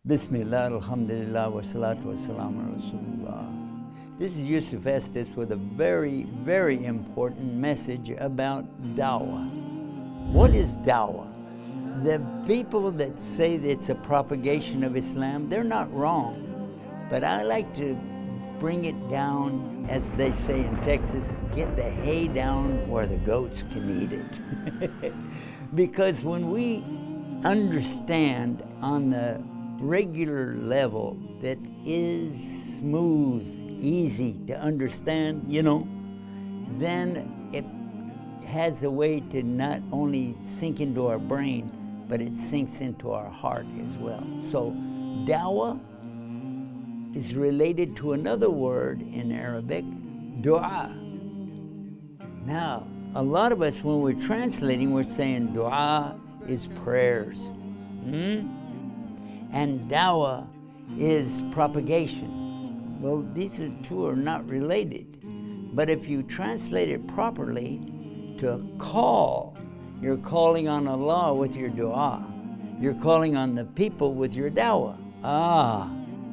Bismillah, alhamdulillah, wa salatu wa salam ala Rasulullah. This is Yusuf Estes with a very, very important message about Dawah. What is Dawah? The people that say that it's a propagation of Islam, they're not wrong. But I like to bring it down, as they say in Texas, get the hay down where the goats can eat it. Because when we understand on the regular level that is smooth, easy to understand, then it has a way to not only sink into our brain, but it sinks into our heart as well. So Dawah is related to another word in Arabic, dua. Now, a lot of us, when we're translating, we're saying dua is prayers. And Dawah is propagation. Well, these two are not related. But if you translate it properly to call, you're calling on Allah with your dua. You're calling on the people with your dawah.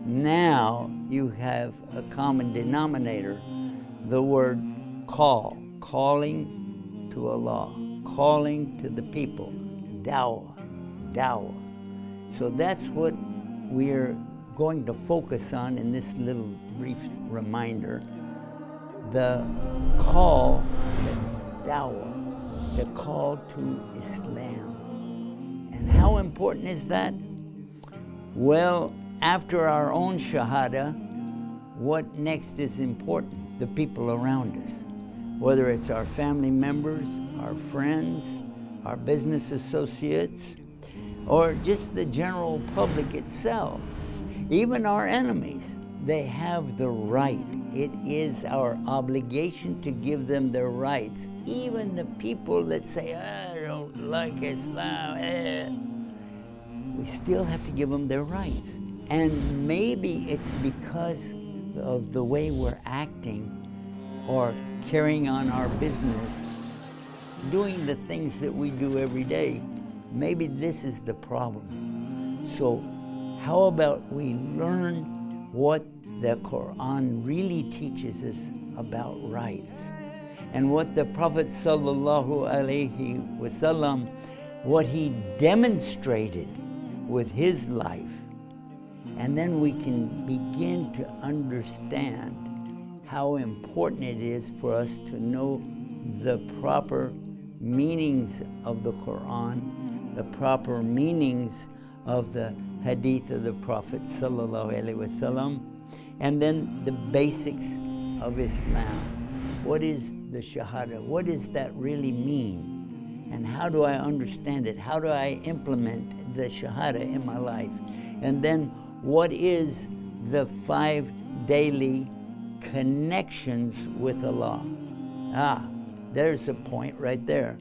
Now you have a common denominator, the word call, calling to Allah, calling to the people, dawah, dawah. So that's what we're going to focus on in this little brief reminder. The call to Dawah, the call to Islam. And how important is that? Well, after our own Shahada, what next is important? The people around us. Whether it's our family members, our friends, our business associates, or just the general public itself. Even our enemies, they have the right. It is our obligation to give them their rights. Even the people that say, I don't like Islam, we still have to give them their rights. And maybe it's because of the way we're acting or carrying on our business, doing the things that we do every day. Maybe this is the problem. So how about we learn what the Quran really teaches us about rights, and what the Prophet sallallahu alaihi wasallam, what he demonstrated with his life. And then we can begin to understand how important it is for us to know the proper meanings of the Quran, the proper meanings of the hadith of the Prophet sallallahu alaihi wasallam, and then the basics of Islam. What is the Shahada? What does that really mean? And how do I understand it? How do I implement the Shahada in my life? And then what is the 5 daily connections with Allah? There's a point right there.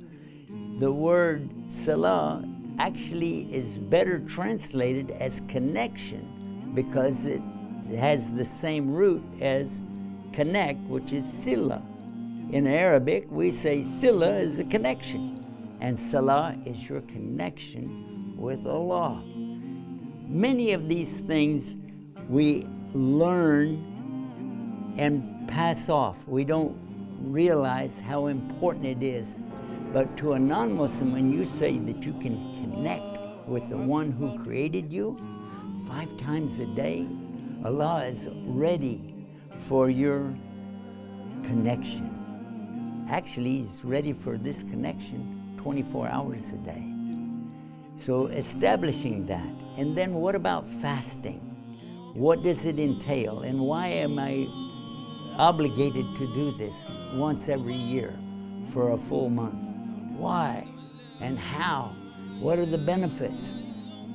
The word salah actually is better translated as connection, because it has the same root as connect, which is sila. In Arabic, we say sila is a connection, and salah is your connection with Allah. Many of these things we learn and pass off. We don't realize how important it is. But to a non-Muslim, when you say that you can connect with the one who created you 5 times a day, Allah is ready for your connection. Actually, He's ready for this connection 24 hours a day. So establishing that. And then what about fasting? What does it entail? And why am I obligated to do this once every year for a full month? Why and how? What are the benefits?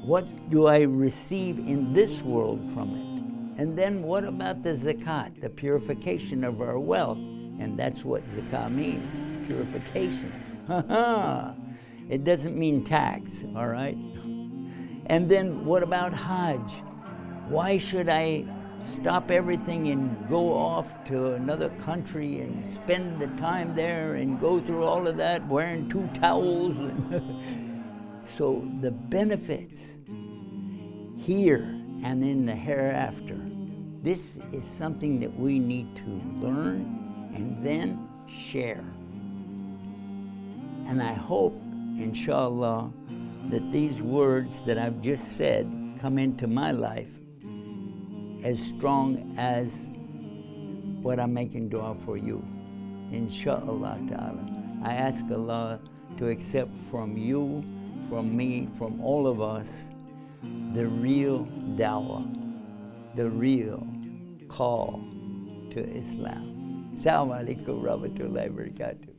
What do I receive in this world from it? And then what about the zakat, the purification of our wealth? And that's what zakat means, purification. It doesn't mean tax, all right? And then what about Hajj? Why should I stop everything and go off to another country and spend the time there and go through all of that wearing 2 towels? So the benefits here and in the hereafter. This is something that we need to learn and then share. And I hope, inshallah, that these words that I've just said come into my life as strong as what I'm making dua for you. Inshallah ta'ala. I ask Allah to accept from you, from me, from all of us, the real dawah, the real call to Islam. Assalamu alaikum wa rahmatullahi wa barakatuh.